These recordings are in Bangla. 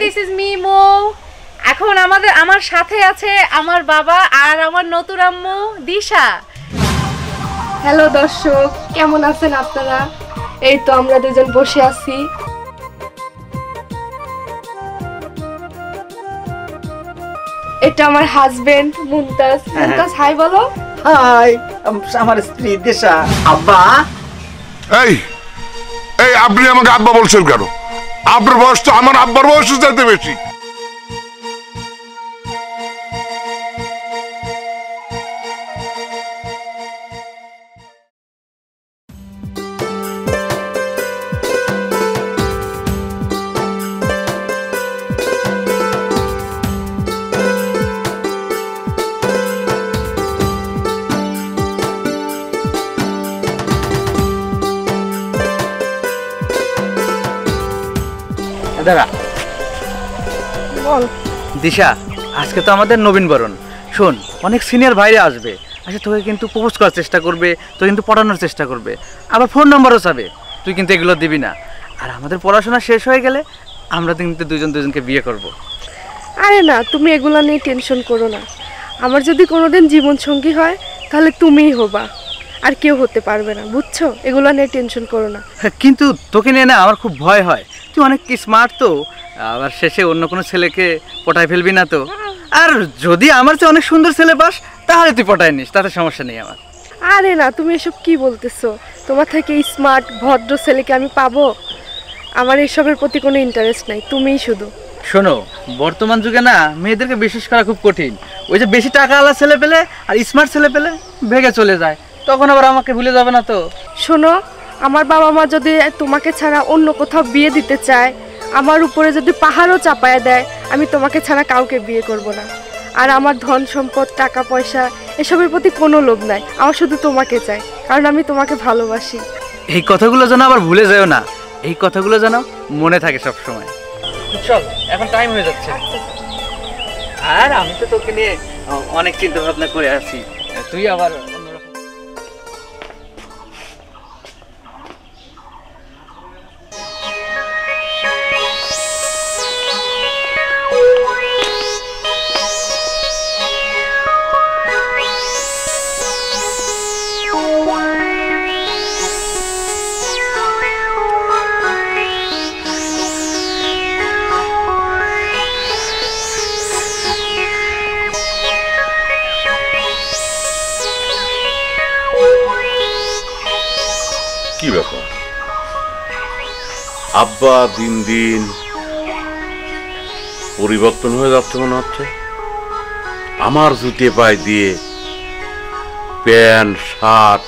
This is me Mo. এখন আমার সাথে আছে আমার বাবা আর আমার নতুন আম্মু দিশা। হ্যালো দর্শক, কেমন আছেন আপনারা? এই তো আমরা দুজন বসে আছি। এটা আমার হাজবেন্ড মুমতাজ। মুমতাজ হাই বলো। হাই, আমার স্ত্রী দিশা। আব্বা, এই এই আপনি আমাকে আব্বা বলছেন কেন? আপনার বয়স তো আমার আব্বার বয়সের চাইতে বেশি। দাদা বল। দিশা, আজকে তো আমাদের নবীন বরণ। শোন, অনেক সিনিয়র ভাইরা আসবে, আচ্ছা তোকে কিন্তু প্রপোজ করার চেষ্টা করবে, তোকে কিন্তু পড়ানোর চেষ্টা করবে, আবার ফোন নাম্বারও চাবে। তুই কিন্তু এগুলো দিবি না। আর আমাদের পড়াশোনা শেষ হয়ে গেলে আমরা কিন্তু দুজনকে বিয়ে করব। আরে না, তুমি এগুলা নিয়ে টেনশন করো না। আমার যদি কোনোদিন জীবন সঙ্গী হয় তাহলে তুমিই হবা, আর কেউ হতে পারবে না, বুঝছো? এগুলা নিয়ে টেনশন করো না। কিন্তু তোকে নিয়ে না আমার খুব ভয় হয়। তুই অনেক স্মার্ট তো, আবার শেষে অন্য কোনো ছেলেকে পটায় ফেলবি না তো? আর যদি আমার চেয়ে অনেক সুন্দর ছেলে পাস তাহলে তুই পটায় নিস, তাতে সমস্যা নেই আমার। আরে না, তুমি এসব কি বলতেছো? তোমার থেকে স্মার্ট ভদ্র ছেলেকে আমি পাবো? আমার এসবের প্রতি কোনো ইন্টারেস্ট নাই, তুমিই শুধু। শোনো, বর্তমান যুগে না মেয়েদেরকে বিশ্বাস করা খুব কঠিন। ওই যে বেশি টাকাওয়ালা ছেলে পেলে আর স্মার্ট ছেলে পেলে ভেগে চলে যায়, তখন আবার আমাকে ভুলে যাবে না তো। শোনো, আমার বাবা মা যদি তোমাকে ছাড়া অন্য কোথাও বিয়ে দিতে চায়, আমার উপরে যদি পাহাড়ও চাপায় দেয়, আমি তোমাকে ছাড়া কাউকে বিয়ে করব না। আর আমার ধন সম্পদ, টাকা পয়সা এসবের প্রতি কোনো লোভ নাই, আমার শুধু তোমাকে চাই, কারণ আমি তোমাকে ভালোবাসি। এই কথাগুলো যেন আবার ভুলে যাও না, এই কথাগুলো যেন মনে থাকে সব সময়। চল, এখন টাইম হয়ে যাচ্ছে। আর আমি তো তোকে নিয়ে অনেক চিন্তা ভাবনা করে আছি, তুই আবার অন্যরকম। কি ব্যাপার আব্বা, দিন দিন পরিবর্তন হয়ে যাচ্ছে মনে হচ্ছে। আমার জুতে পায়ে দিয়ে প্যান্ট শার্ট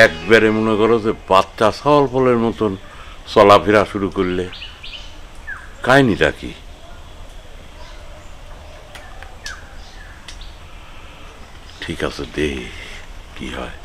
একবারে মনে করো যে বাচ্চা ছাগল ফলের মতন চলাফেরা শুরু করলে। কাহিনীটা কি? ঠিক আছে, দে কি হয়।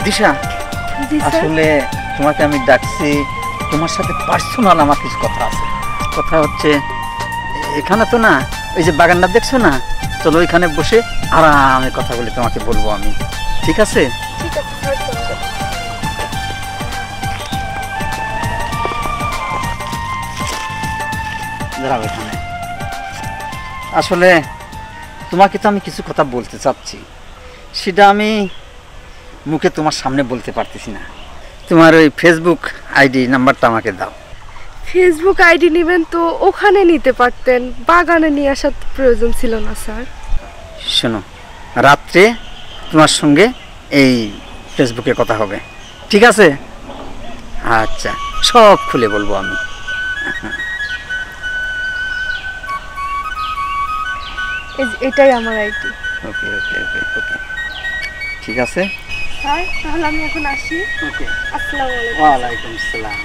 দিশা, আসলে তোমাকে আমি ডাকছি, তোমার সাথে পার্সোনাল আমার কিছু কথা আছে। কথা হচ্ছে, এখানে তো না ওই যে বাগানটা দেখছো না, চলো ওইখানে বসে আরামে কথা বলে তোমাকে বলবো আমি, ঠিক আছে? ঠিক আছে, দাঁড়াও এখানে। আসলে তোমাকে তো আমি কিছু কথা বলতে চাচ্ছি, সেটা আমি মুখে তোমার সামনে বলতে পারতেছি না। তোমার ওই ফেসবুক আইডি নাম্বারটা আমাকে দাও। ফেসবুক আইডি নেবেন তো ওখানে নিতে পারতেন, বাগানে নিয়ে আসার প্রয়োজন ছিল না স্যার। শোনো, রাত্রে তোমার সঙ্গে এই ফেসবুকে কথা হবে, ঠিক আছে? আচ্ছা, সব খুলে বলবো আমি। এটাই আমার আইডি। ওকে ওকে ওকে ওকে, ঠিক আছে স্যার, তাহলে আমি এখন আসি। ওকে, আসসালামু আলাইকুম। ওয়ালাইকুম আসসালাম।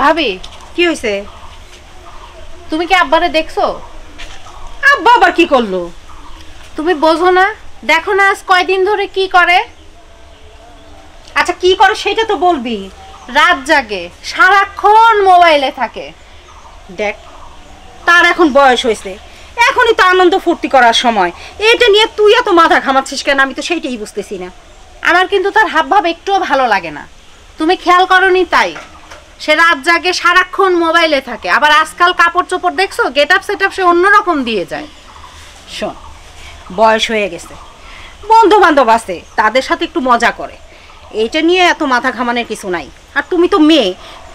ভাবি, কি হয়েছে? তুমি কি আব্বারে দেখছো? আব্বা আবার কি করলো? তুমি বোঝো না? দেখো না আজ কয়দিন ধরে কি করে। আচ্ছা কি করে সেটা তো বলবি। রাত জাগে, সারাক্ষণ মোবাইলে থাকে। দেখ, তার এখন বয়স হয়েছে, এখনই তো আনন্দ ফুর্তি করার সময়। এটা নিয়ে তুই এত মাথা ঘামাচ্ছিস কেন? আমি তো সেইটাই বুঝতেছি না। আমার কিন্তু তার হাবভাব একটুও ভালো লাগে না। তুমি খেয়াল করনি তাই? সে রাত জাগে, সারাক্ষণ মোবাইলে থাকে। আবার আজকাল কাপড় চোপড় দেখছো, গেট আপ সেট আপ সে অন্যরকম দিয়ে যায়। শোন, বয়স হয়ে গেছে, বন্ধু বান্ধব আছে, তাদের সাথে একটু মজা করে। এইটা নিয়ে এত মাথা ঘামানোর কিছু নাই। আর তুমি তো মেয়ে,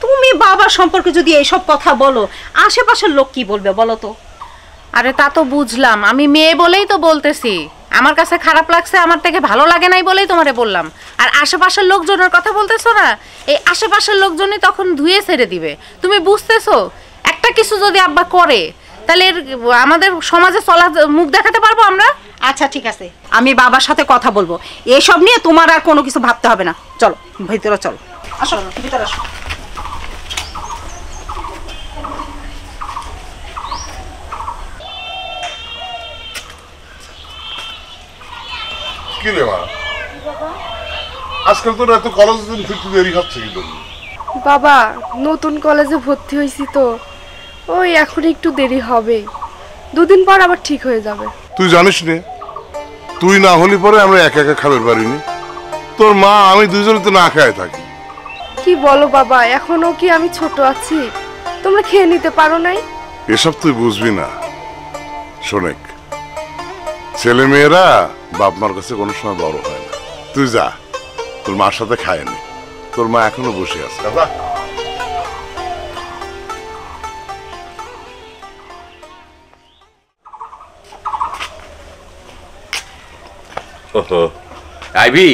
তুমি বাবার সম্পর্কে যদি এইসব কথা বলো, আশেপাশের লোক কি বলবে বলো তো? আরে তা তো বুঝলাম, আমি মেয়ে বলেই তো বলতেছি। আমার কাছে খারাপ লাগছে, আমার থেকে ভালো লাগে নাই বলেই তোমারে বললাম। আর আশেপাশের লোকজনের কথা বলতেছো না, এই আশেপাশের লোকজনই তখন ধুয়ে ছেড়ে দিবে। তুমি বুঝতেছো? একটা কিছু যদি আব্বা করে, তাহলে আমাদের সমাজে চলা মুখ দেখাতে পারবো আমরা? আচ্ছা ঠিক আছে, আমি বাবার সাথে কথা বলবো। এসব নিয়ে তোমার আর কোনো কিছু ভাবতে হবে না। চলো ভিতরে চলো, আসো ভিতরে আসো। কি রে মা, আজকাল তোর এত কলেজ ফিরতে দেরি হচ্ছে কিন্তু? বাবা, নতুন কলেজে ভর্তি হয়েছি তো, ওই এখন একটু দেরি হবে। দুদিন পর আবার ঠিক হয়ে যাবে। তুই জানিস নে, তুই না হলে পরে আমরা একা একা খাবার পারিনি। তোর মা আমি দুজনে তো না খায় থাকি। কি বলো বাবা, এখনো কি আমি ছোট আছি? তোমরা খেয়ে নিতে পারো নাই? এসব তুই বুঝবি না শোনেক, ছেলে মেয়েরা বাপ মার কাছে কোনো সময় বড় হয় না। তুই যা, তোর মার সাথে খায় নি, তোর মা এখনো বসে আছে। দাদা ওহো, আইবি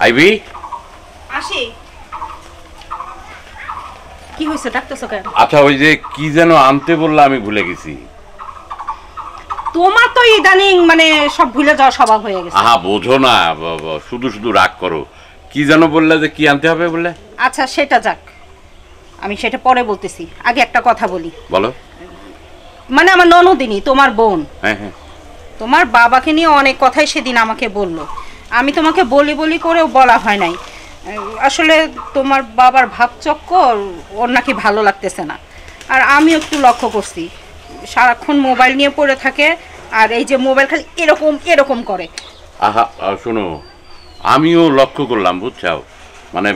আইবি, আসি। কি হয়েছে, ডাকতেছো কেন? আচ্ছা ওই যে কি যেন আনতে বললা, আমি ভুলে গেছি। তোমার তো ইদানিং মানে সব ভুলে যাওয়া স্বভাব হয়ে গেছে। আহা বোঝো না, শুধু শুধু রাগ করো। কি যেন বললে যে কি আনতে হবে বললে? আচ্ছা সেটা যাক, আমি সেটা পরে বলতেছি, আগে একটা কথা বলি। বলো। মানে আমার ননদিনী, তোমার বোন, হ্যাঁ হ্যাঁ, তোমার বাবাকে নিয়ে অনেক কথাই সেদিন আমাকে বললো। আমি তোমাকে বলি বলি করেও বলা হয় নাই। আসলে তোমার বাবার ভাবচক্কর ওর নাকি ভালো লাগতেছে না। আর আমি একটু লক্ষ্য করছি, সারাক্ষণ মোবাইল নিয়ে পড়ে থাকে, আর এই যে মোবাইল খালি এরকম এরকম করে। আহা শোনো, আমিও লক্ষ্য করলাম বুঝছাও, মানে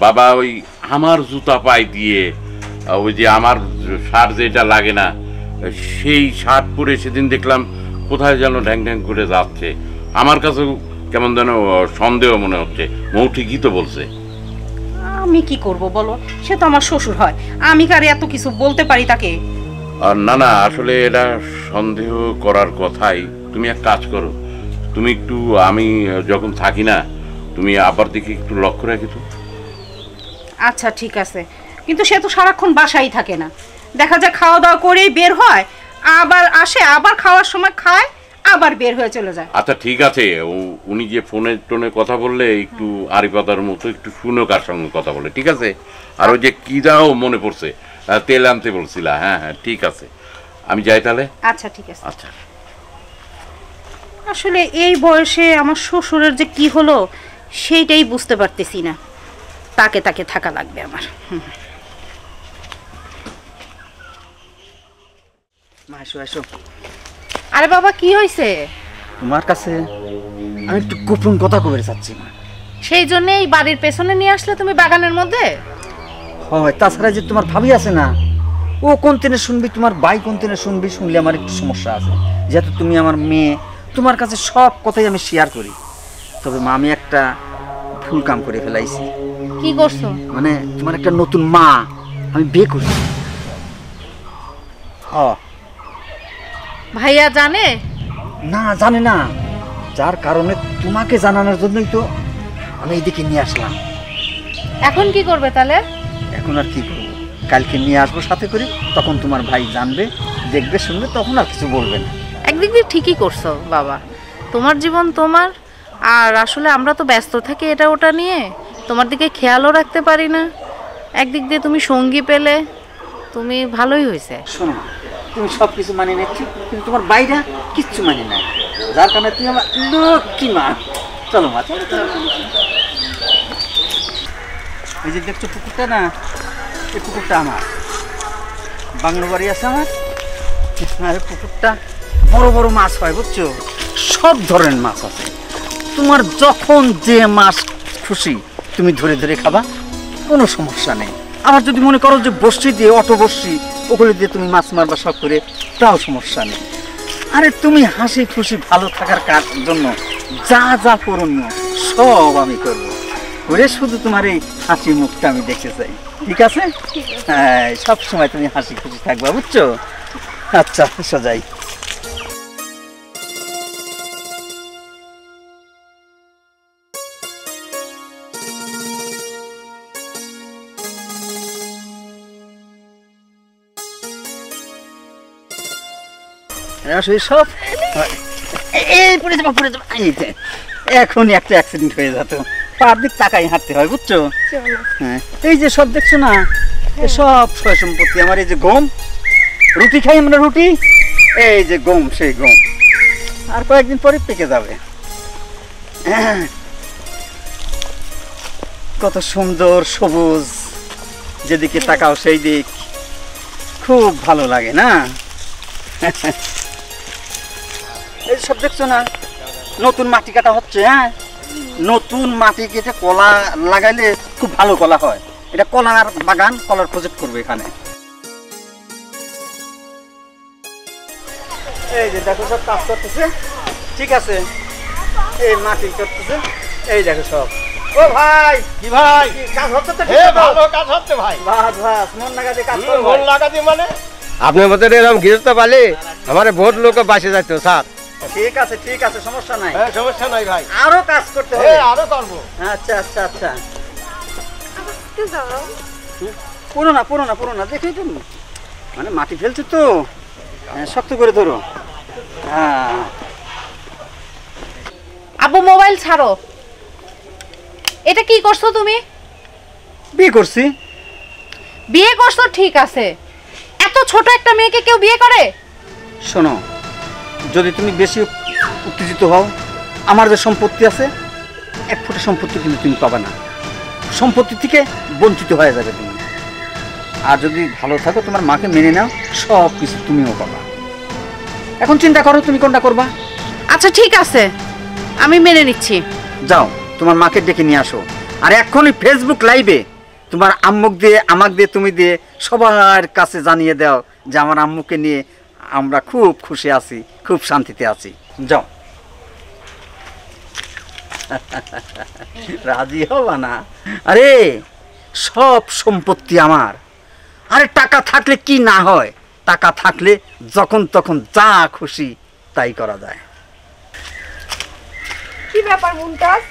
বাবা ওই আমার জুতা পায়ে দিয়ে, ওই যে আমার শার্ট যেটা লাগে না সেই শার্ট পরে সেদিন দেখলাম কোথায় যেন ঢ্যাং ঢ্যাং করে যাচ্ছে। আমার কাছেও কেমন যেন সন্দেহ মনে হচ্ছে। মৌ ঠিকই তো বলছে। আমি কি করব বলো, সে তো আমার শ্বশুর হয়, আমি কারে এত কিছু বলতে পারি তাকে? আর না না, আসলে এটা সন্দেহ করার কথাই। তুমি এক কাজ করো, তুমি একটু, আমি যখন থাকি না, তুমি আবার দিকে একটু লক্ষ্য রাখি তো। আচ্ছা ঠিক আছে, কিন্তু সে তো সারাক্ষণ বাসায় থাকে না। দেখা যায় খাওয়া দাওয়া করেই বের হয়, আবার আসে, আবার খাওয়ার সময় খায়, আবার বের হয়ে চলে যায়। আচ্ছা ঠিক আছে, উনি যে ফোনে টোনে কথা বললে একটু আড়ি পাতার মতো একটু শুনো কার সঙ্গে কথা বলে, ঠিক আছে? আর ওই যে কি দাও মনে পড়ছে, তেল আনতে বলছিলা। হ্যাঁ হ্যাঁ ঠিক আছে, আমি যাই তাহলে। আচ্ছা ঠিক আছে। আচ্ছা। আসলে এই বয়সে আমার শ্বশুরের যে কি হলো সেইটাই বুঝতে পারতেছি না। তাকে তাকে থাকা লাগবে আমার। আসো আসো। আরে বাবা, কি হয়েছে? তোমার কাছে আমি একটু গোপন কথা কবে চাচ্ছি না। সেই জন্য এই বাড়ির পেছনে নিয়ে আসলে তুমি বাগানের মধ্যে? হয়, তাছাড়া যে তোমার ভাবি আছে না, ও কোন দিনে শুনবি, তোমার ভাই কোন দিনে শুনবি, শুনলে আমার একটু সমস্যা আছে। যেহেতু তুমি আমার মেয়ে, তোমার কাছে সব কথাই আমি শেয়ার করি। তবে মা, আমি একটা ভুল কাম করে ফেলাইছি। কি করছো? মানে তোমার একটা নতুন মা আমি বিয়ে করি। ভাইয়া জানে? না, জানে না, যার কারণে তোমাকে জানানোর জন্যই তো আমি এইদিকে নিয়ে আসলাম। এখন কি করবে তাহলে? এখন আর কি করবো, কালকে নিয়ে আসবো সাথে করে, তখন তোমার ভাই জানবে, দেখবে, শুনবে, তখন আর কিছু বলবে না। একদিক দিয়ে ঠিকই করছো বাবা, তোমার জীবন তোমার। আর আসলে আমরা তো ব্যস্ত থাকি এটা ওটা নিয়ে, তোমার দিকে খেয়ালও রাখতে পারি না। একদিক দিয়ে তুমি সঙ্গী পেলে, তুমি ভালোই হয়েছে। শোনো তুমি সব কিছু মানে নিচ্ছি, কিন্তু তোমার বাইরে কিচ্ছু মানে নাই, যার কারণে তুমি আমার লক্ষ্মী মা। চলো মা, চলো চলো। এই যে দেখছো পুকুরটা না, এই পুকুরটা আমার, বাংলো বাড়ি আছে আমার। আর পুকুরটা বড় বড় মাছ হয় বুঝছো, সব ধরনের মাছ আছে। তোমার যখন যে মাছ খুশি তুমি ধরে ধরে খাবা, কোনো সমস্যা নেই। আবার যদি মনে করো যে বড়শি দিয়ে, অটো বড়শি, ওগুলো দিয়ে তুমি মাছ মারবা শখ করে, তাও সমস্যা নেই। আরে তুমি হাসি খুশি ভালো থাকার জন্য যা যা করণীয় সব আমি করবো, করে শুধু তোমার এই হাসি মুখটা আমি দেখতে চাই। ঠিক আছে? হ্যাঁ, সব সময় তুমি হাসি খুশি থাকবা বুঝছো? আচ্ছা সোজাই। সব এই পড়ে যাবো পড়ে যাবো, এখনই একটা অ্যাক্সিডেন্ট হয়ে যেত, পার দিক তাকাই হাঁটতে হয় বুঝছো? হ্যাঁ, এই যে সব দেখছো না, সব সয় সম্পত্তি আমার। এই যে গম, রুটি খাই আমরা রুটি, এই যে গম, সেই গম আর কয়েকদিন পরে পেকে যাবে। কত সুন্দর সবুজ, যেদিকে তাকাও সেই দিক, খুব ভালো লাগে না? এই সব দেখছো না, নতুন মাটি কাটা হচ্ছে। হ্যাঁ, নতুন মাটি কেটে কলা লাগাইলে খুব ভালো কলা হয়। এটা কলার বাগান, কলার প্রজেক্ট করবে এখানে। এই যে দেখো সব কাজ করতেছে, ঠিক আছে, এই মাটি করতেছে, এই দেখো সব। ও ভাই, কি ভাই? কাজ হচ্ছে তো? ভালো কাজ হচ্ছে ভাই। বাস বাস, মন লাগাতে কাজ করো। মন লাগাতে মানে আপনার মতো এরকম গৃহস্থ পালে আমার বহুত লোক বাসে যাইতো স্যার। ঠিক আছে ঠিক আছে, সমস্যা নাই। হ্যাঁ, সমস্যা নাই ভাই, আরো কাজ করতে হবে। হ্যাঁ আরো করবো। আচ্ছা আচ্ছা আচ্ছা, পুরো না পুরো না পুরো না, দেখে তো মানে মাটি ফেলছে তো, শক্ত করে ধরো। হ্যাঁ, আব্বু মোবাইল ছাড়ো। এটা কি করছো তুমি? বিয়ে করছি। বিয়ে করছো ঠিক আছে, এত ছোট একটা মেয়েকে কেউ বিয়ে করে? শোনো, যদি তুমি বেশি উত্তেজিত হও, আমার যে সম্পত্তি আছে, এক ফুটা সম্পত্তি কিন্তু তুমি পাবে না, সম্পত্তি থেকে বঞ্চিত হয়ে যাবে তুমি। আর যদি ভালো থাকো, তোমার মাকে মেনে নাও, সব কিছু তুমিও পাবা। এখন চিন্তা করো তুমি কোনটা করবা। আচ্ছা ঠিক আছে, আমি মেনে নিচ্ছি। যাও তোমার মাকে ডেকে নিয়ে আসো, আর এখনই ফেসবুক লাইভে তোমার আম্মুক দিয়ে, আমাকে দিয়ে, তুমি দিয়ে সবার কাছে জানিয়ে দাও যে আমার আম্মুকে নিয়ে আমরা খুব খুশি আছি, খুব শান্তিতে আছি। যাও। রাজি হবা না? আরে সব সম্পত্তি আমার। আরে টাকা থাকলে কি না হয়, টাকা থাকলে যখন তখন যা খুশি তাই করা যায়। কি ব্যাপার মুমতাজ,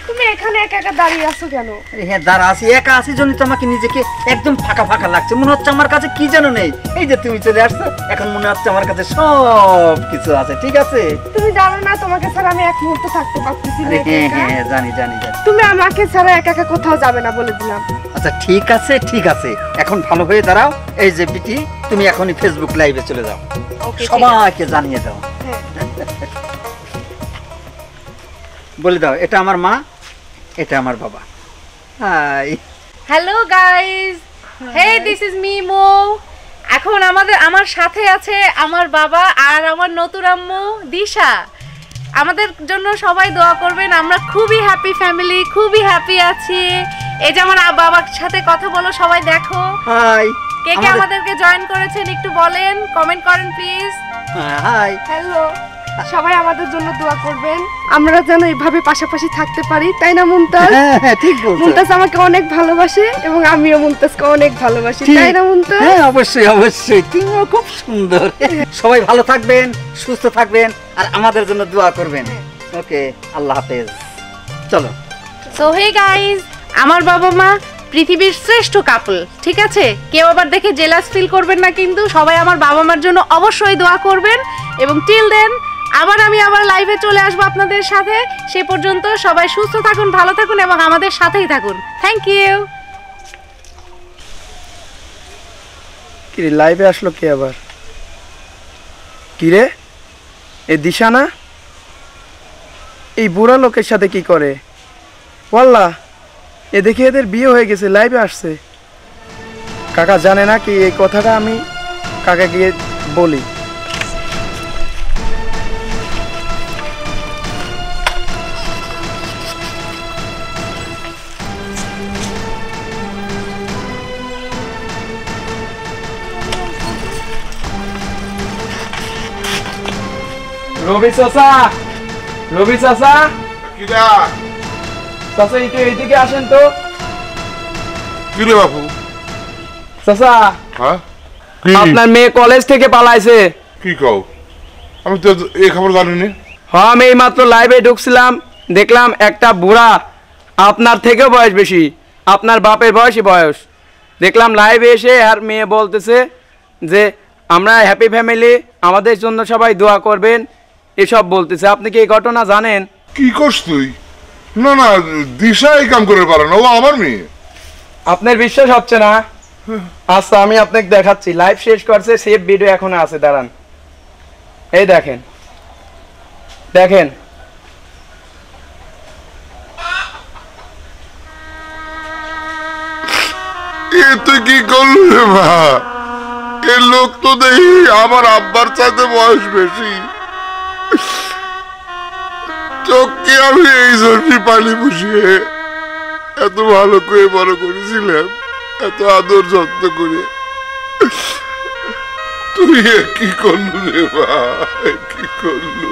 তুমি এখানে একা একা দাঁড়িয়ে আছো কেন? হ্যাঁ, দাঁড়া আছি, একা আছি জন্য তো আমাকে নিজেকে একদম ফাঁকা ফাঁকা লাগছে, মনে হচ্ছে আমার কাছে কি যেন নেই। এই যে তুমি চলে আসছো, এখন মনে হচ্ছে আমার কাছে সব কিছু আছে। ঠিক আছে, তুমি জানো না তোমাকে ছাড়া আমি এক মুহূর্ত থাকতে পারতেছি না। হ্যাঁ হ্যাঁ জানি জানি জানি। তুমি আমাকে ছাড়া একা একা কোথাও যাবে না বলে দিলাম। আচ্ছা ঠিক আছে ঠিক আছে, এখন ভালো হয়ে দাঁড়াও। এই যে বিটি, তুমি এখনই ফেসবুক লাইভে চলে যাও, সবাইকে জানিয়ে দাও। বলে দাও, এটা আমার মা, এটা আমার বাবা। Hi, hello guys, hey this is me Mo. এখন আমার সাথে আছে আমার বাবা আর আমার নতুন আম্মু দিশা। আমাদের জন্য সবাই দোয়া করবেন, আমরা খুবই হ্যাপি ফ্যামিলি, খুবই হ্যাপি আছি। এই যে আমার বাবার সাথে কথা বলো, সবাই দেখো। হাই, কে কে আমাদেরকে জয়েন করেছেন একটু বলেন, কমেন্ট করেন প্লিজ। হাই, হ্যালো, সবাই আমাদের জন্য দোয়া করবেন, আমরা যেন এইভাবে পাশাপাশি থাকতে পারি, তাই না মুমতাজ? হ্যাঁ হ্যাঁ ঠিক বলছো। মুমতাজ আমাকে অনেক ভালোবাসে এবং আমিও মুমতাজকে অনেক ভালোবাসি, তাই না মুমতাজ? হ্যাঁ অবশ্যই অবশ্যই, তুমিও খুব সুন্দর। সবাই ভালো থাকবেন, সুস্থ থাকবেন, আর আমাদের জন্য দোয়া করবেন। ওকে, আল্লাহ হাফেজ। চলো। সো হে গাইস, আমার বাবা মা পৃথিবীর শ্রেষ্ঠ কাপল, ঠিক আছে? কেউ আবার দেখে জেলাস ফিল করবেন না, কিন্তু সবাই আমার বাবা মার জন্য অবশ্যই দোয়া করবেন। এবং টিল দেন আমি আবার লাইভে চলে আসবো আপনাদের সাথে। সে পর্যন্ত সবাই সুস্থ থাকুন, ভালো থাকুন এবং আমাদের সাথেই থাকুন। Thank you. কি লাইভে আসলো কে আবার? কি রে, এ দিশা না? এই বুড়া লোকের সাথে কি করে? ওয়াল্লাহ, এ দেখে এদের বিয়ে হয়ে গেছে, লাইভে আসছে। কাকা জানে না কি এই কথাটা? আমি কাকা গিয়ে বলি। রবি চাচা, রবি চাচা, কিরা চাচা একটু এইদিকে আসেন তো। কি রে বাপু? চাচা, হ্যাঁ আপনার মেয়ে কলেজ থেকে পালাইছে। কি কও? আমি তো এই খবর জানিনি। হ্যাঁ, আমি এই মাত্র লাইভে ঢুকছিলাম, দেখলাম একটা বুড়া, আপনার থেকেও বয়স বেশি, আপনার বাপের বয়সী বয়স, দেখলাম লাইভে এসে আর মেয়ে বলতেছে যে আমরা হ্যাপি ফ্যামিলি, আমাদের জন্য সবাই দোয়া করবেন, এসব বলতেছে। আপনি কি এই ঘটনা জানেন? কি করছ তুই? না না, দিশা এই কাম করে পারে না, ও আমার মেয়ে। আপনার বিশ্বাস হচ্ছে না? আচ্ছা, আমি আপনাকে দেখাচ্ছি। লাইভ শেষ করছে, সেভ ভিডিও এখনো আছে, দাঁড়ান। এই দেখেন, দেখেন। এ তুই কি করলি রে মা? এ লোক তো দেখি আমার আব্বার চাইতে বয়স বেশি। চোখকে আমি এই জন্যই পালি বসিয়ে এত ভালো করে বড় করেছিলাম, এত আদর যত্ন করে। তুই কি করলু রে মা, কি করলু?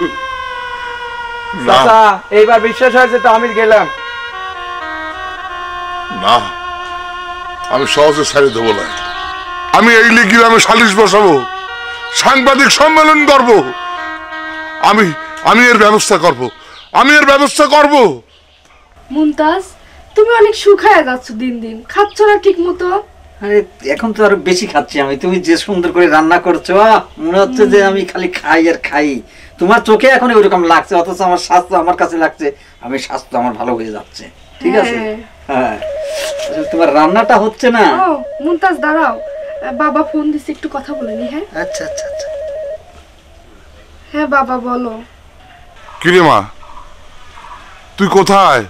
না চাচা, এইবার বিশ্বাস হয়েছে তো আমি গেলাম। না, আমি সহজে ছাড়ি দেবো না। আমি এই লিখি আমি সালিশ বসাবো, সাংবাদিক সম্মেলন করব, আমি আমি এর ব্যবস্থা করব, আমি এর ব্যবস্থা করব। মুমতাজ, তুমি অনেক শুকায় যাচ্ছ দিন দিন, খাচ্ছ না ঠিক মতো। আরে এখন তো আরো বেশি খাচ্ছি আমি। তুমি যে সুন্দর করে রান্না করছো, মনে হচ্ছে যে আমি খালি খাই আর খাই। তোমার চোখে এখন ওইরকম লাগছে, অথচ আমার স্বাস্থ্য আমার কাছে লাগছে আমি স্বাস্থ্য আমার ভালো হয়ে যাচ্ছে। ঠিক আছে? হ্যাঁ, তোমার রান্নাটা হচ্ছে না। ও মুমতাজ, দাঁড়াও, বাবা ফোন দিছে, একটু কথা বলে নি। হ্যাঁ আচ্ছা আচ্ছা আচ্ছা। হ্যাঁ বাবা, বলো। কিরে মা, তুই কোথায়?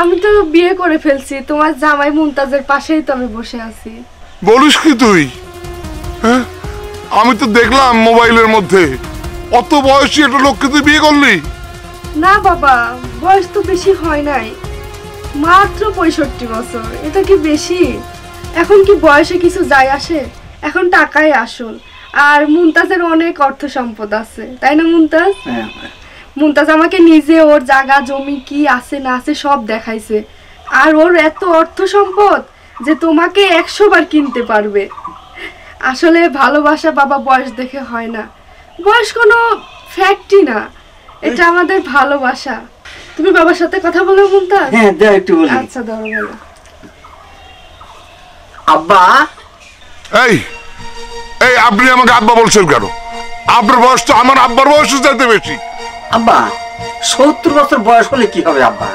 আমি তো বিয়ে করে ফেলছি, তোমার জামাই মুমতাজের পাশেই তো আমি বসে আছি। বলিস কি তুই? হ্যাঁ, আমি তো দেখলাম মোবাইলের মধ্যে, অত বয়সী একটা লোককে তুই বিয়ে করলি? না বাবা, বয়স তো বেশি হয় নাই, মাত্র 65 বছর। এটা কি বেশি? এখন কি বয়সে কিছু যায় আসে? এখন টাকাই আসল। আর মুমতাজের অনেক অর্থ সম্পদ আছে, তাই না মুমতাজ? মুমতাজ আমাকে নিজে ওর জায়গা জমি কি আছে না আছে সব দেখাইছে। আর ওর এত অর্থ সম্পদ যে তোমাকে 100 বার কিনতে পারবে। আসলে ভালোবাসা বাবা বয়স দেখে হয় না, বয়স কোনো ফ্যাক্টই না, এটা আমাদের ভালোবাসা। তুমি বাবার সাথে কথা বলো মুমতাজ। হ্যাঁ, দাও একটু বলি। আচ্ছা, দাও বলো। আব্বা, এই এই আপনি আমাকে আব্বা বলছেন কেন? আপনার বয়স তো আমার আব্বার বয়সের চাইতে বেশি। আব্বা 70 বছর বয়স হলে কি হবে আব্বা?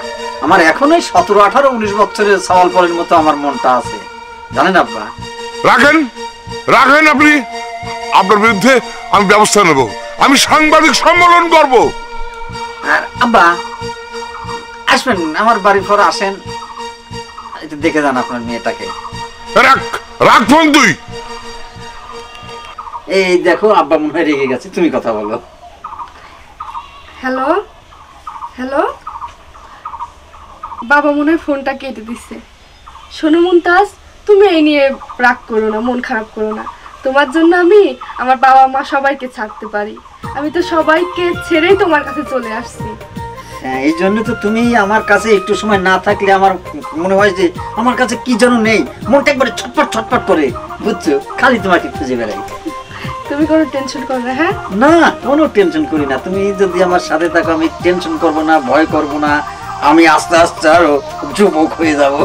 আমার এখনোই 17, 18, 19 বছরের সওয়াল পরের মতো আমার মনটা আছে, জানেন আব্বা? রাখেন রাখেন, আপনি আপনার বিরুদ্ধে আমি ব্যবস্থা নেব, আমি সাংবাদিক সম্মেলন করব। আর আব্বা আসবেন আমার বাড়ি পরে, আসেন একটু দেখে যান আপনার মেয়েটাকে। রাখ রাখ ফোন তুই। এই দেখো আব্বা মনে হয় রেগে গেছে, তুমি কথা বলো। হ্যালো হ্যালো, বাবা মনে হয় ফোনটা কেটে দিচ্ছে। শোনো মুমতাজ, তুমি এই নিয়ে রাগ করো না, মন খারাপ করো না। তোমার জন্য আমি আমার বাবা মা সবাইকে ছাড়তে পারি, আমি তো সবাইকে ছেড়েই তোমার কাছে চলে আসছি। হ্যাঁ, এই জন্য তো তুমি আমার কাছে একটু সময় না থাকলে আমার মনে হয় যে আমার কাছে কি যেন নেই, মনটা একবারে ছটফট ছটফট করে, বুঝছো? খালি তোমাকে খুঁজে বেড়াই। তুমি কোনো টেনশন করো না। হ্যাঁ না, কোনো টেনশন করি না। তুমি যদি আমার সাথে থাকো আমি টেনশন করব না, ভয় করব না, আমি আস্তে আস্তে আরো যুবক হয়ে যাব।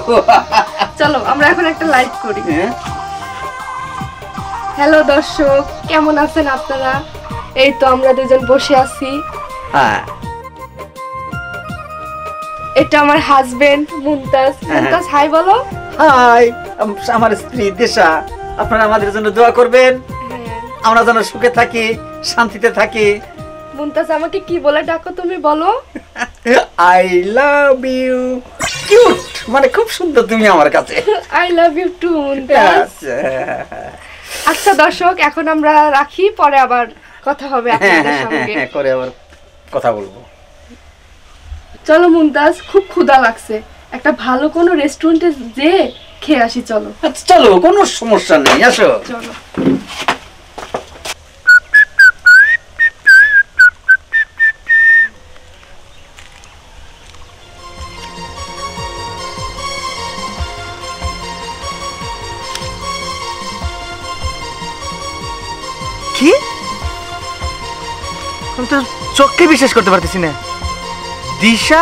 চলো আমরা এখন একটা লাইভ করি। হ্যাঁ, হ্যালো দর্শক, কেমন আছেন আপনারা? এই তো আমরা দুজন বসে আছি। হ্যাঁ, এটা আমার হাজবেন্ড মুমতাজ। মুমতাজ হাই বলো। হাই, আমার স্ত্রী দেশা। আপনারা আমাদের জন্য দোয়া করবেন, আমরা যেন সুখে থাকি, শান্তিতে থাকি। মুমতাজ আমাকে কি বলে ডাকো তুমি বলো? I love you. কিউট, মানে খুব সুন্দর তুমি আমার কাছে। I love you too Mumtaz. আচ্ছা দর্শক, এখন আমরা রাখি, পরে আবার কথা হবে আপনাদের সঙ্গে। করে আবার কথা বলবো। চলো মুমতাজ, খুব ক্ষুধা লাগছে, একটা ভালো কোনো রেস্টুরেন্টে যে খেয়ে আসি। চলো চলো, কোনো সমস্যা নেই, আসো। চলো। কি? আমি তো চোখে বিশ্বাস করতে পারতেছি না, দিশা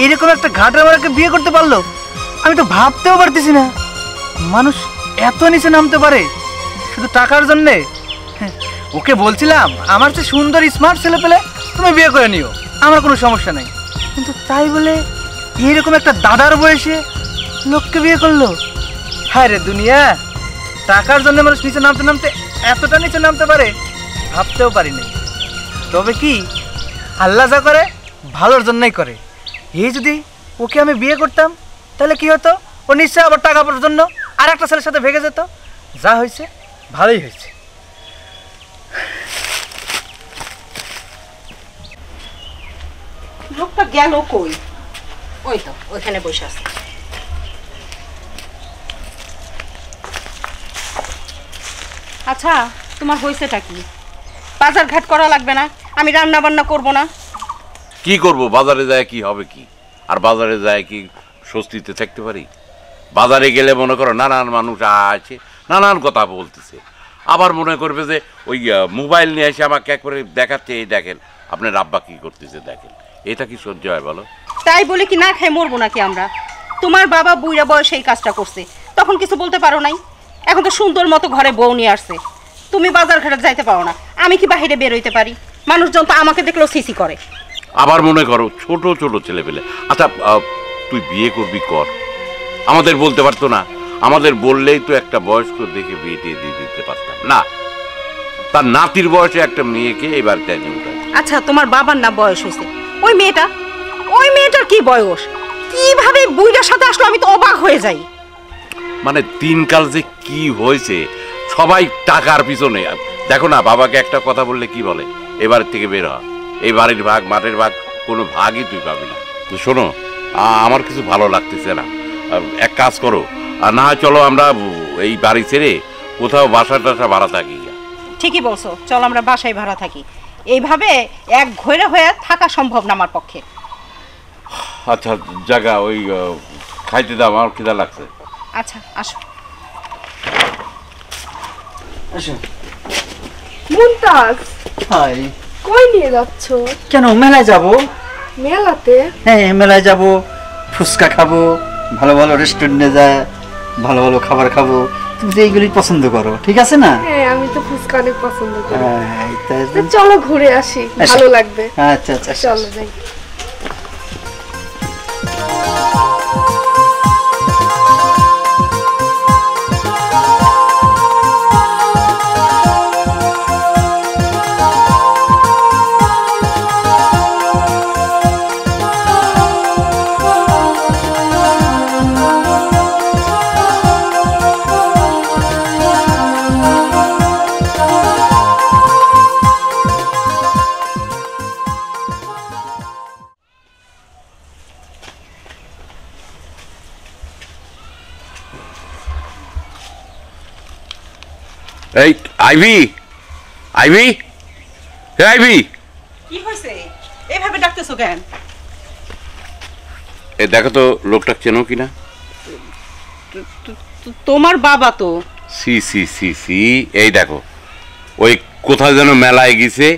এরকম একটা ঘাটের মারাকে বিয়ে করতে পারলো। আমি তো ভাবতেও পারতেছি না মানুষ এত নিচে নামতে পারে শুধু টাকার জন্যে। ওকে বলছিলাম আমার চেয়ে সুন্দর স্মার্ট ছেলে পেলে তুমি বিয়ে করে নিও, আমার কোনো সমস্যা নাই, কিন্তু তাই বলে এরকম একটা দাদার বয়সে লোককে বিয়ে করলো। হায় রে দুনিয়া, টাকার জন্য মানুষ নিচে নামতে নামতে এতটা নিচে নামতে পারে ভাবতেও পারিনি। তবে কি আল্লাহ যা করে ভালোর জন্যই করে। এই যদি ওকে আমি বিয়ে করতাম তাহলে কি হতো, ও নিশ্চয় আবার টাকা পয়সার জন্য আর একটা ছেলের সাথে ভেগে যেত। যা হয়েছে ভালোই হয়েছে। লোকটা গেল কই? ওই তো ওইখানে বসে আছে। আচ্ছা, তোমার হয়েছেটা কি? বাজার ঘাট করা লাগবে না, আমি রান্না বান্না করব না। কি করব? বাজারে যায় কি হবে কি? আর বাজারে যায় কি স্বস্তিতে থাকতে পারি? বাজারে গেলে মনে করো নানান মানুষ আছে, নানান কথা বলতেছে, আবার মনে করবে যে ওই মোবাইল নিয়ে এসে আমাকে একবারে দেখাচ্ছে, এই দেখেন আপনার আব্বা কি করতেছে, দেখেন। এটা কি সহ্য হয় বলো? তাই বলে কি না খাই মরবো নাকি আমরা? তোমার বাবা বুইড়া বয়সে এই কাজটা করছে, তখন কিছু বলতে পারো নাই? এখন তো সুন্দর মতো ঘরে বউ নিয়ে আসছে, তুমি বাজার ঘাটে যাইতে পারো না, আমি কি বাহিরে বের হইতে পারি? মানুষজন তো আমাকে দেখলেও সিসি করে। আবার মনে করো ছোট ছোট ছেলে পেলে। আচ্ছা তুই বিয়ে করবি কর, আমাদের বলতে পারতো না? আমাদের বললেই তো একটা বয়স্ক দেখে বিয়ে দিয়ে দিতে পারতাম না? তার নাতির বয়সে একটা মেয়েকে এবার টেনে উঠায়। আচ্ছা, তোমার বাবার না বয়স হয়েছে, ওই মেয়েটার কি বয়স? কিভাবে বুইড়ার সাথে আসলো, আমি তো অবাক হয়ে যাই। মানে দিনকাল যে কি হয়েছে, সবাই টাকার পিছনে। দেখো না, বাবাকে একটা কথা বললে কি বলে, এবার থেকে বের হ, এই বাড়ির ভাগ মাঠের ভাগ কোনো ভাগই তুই পাবি না। তো শোনো, আমার কিছু ভালো লাগতেছে না, এক কাজ করো, না হয় চলো আমরা এই বাড়ি ছেড়ে কোথাও বাসা টাসা ভাড়া থাকি। ঠিকই বলছো, চল আমরা বাসায় ভাড়া থাকি। এইভাবে এক ঘরে হয়ে থাকা সম্ভব না আমার পক্ষে। আচ্ছা জায়গা ওই খাইতে দাও, আমার খিদা লাগছে। আচ্ছা আসো। মুমতাজ, হাই, কই নিয়ে যাচ্ছ? কেন মেলায় যাব? মেলাতে? হ্যাঁ, মেলায় যাব, ফুচকা খাবো, ভালো ভালো রেস্টুরেন্টে যায় ভালো ভালো খাবার খাবো। তুমি তো এইগুলি পছন্দ করো, ঠিক আছে না? হ্যাঁ, আমি তো ফুচকা অনেক পছন্দ করি। তাই তো চলো ঘুরে আসি, ভালো লাগবে। আচ্ছা আচ্ছা, চলো যাই। এই আইভি, আইভি, হে আইভি, কি হয়েছে? এইভাবে ডাকতেছো কেন? এ দেখো তো লোকটা চেনো কিনা? তোমার বাবা তো। সি সি সি সি, এই দেখো ওই কোথায় যেন মেলায় গেছে,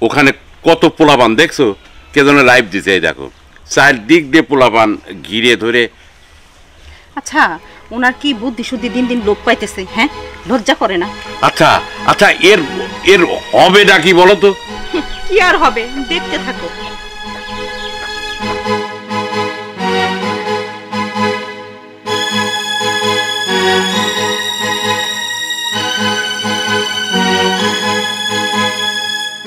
ওখানে কত পোলাপান দেখছো, কে যেন লাইভ দিছে, এই দেখো চারদিক দিয়ে পোলাপান ঘিরে ধরে। আচ্ছা, ওনার কি বুদ্ধি শুদ্ধি দিন দিন লোপ পাইতেছে, হ্যাঁ? লজ্জা করে না? আচ্ছা আচ্ছা, এর এর হবেটা কি বলো তো? কি আর হবে, দেখতে থাকো।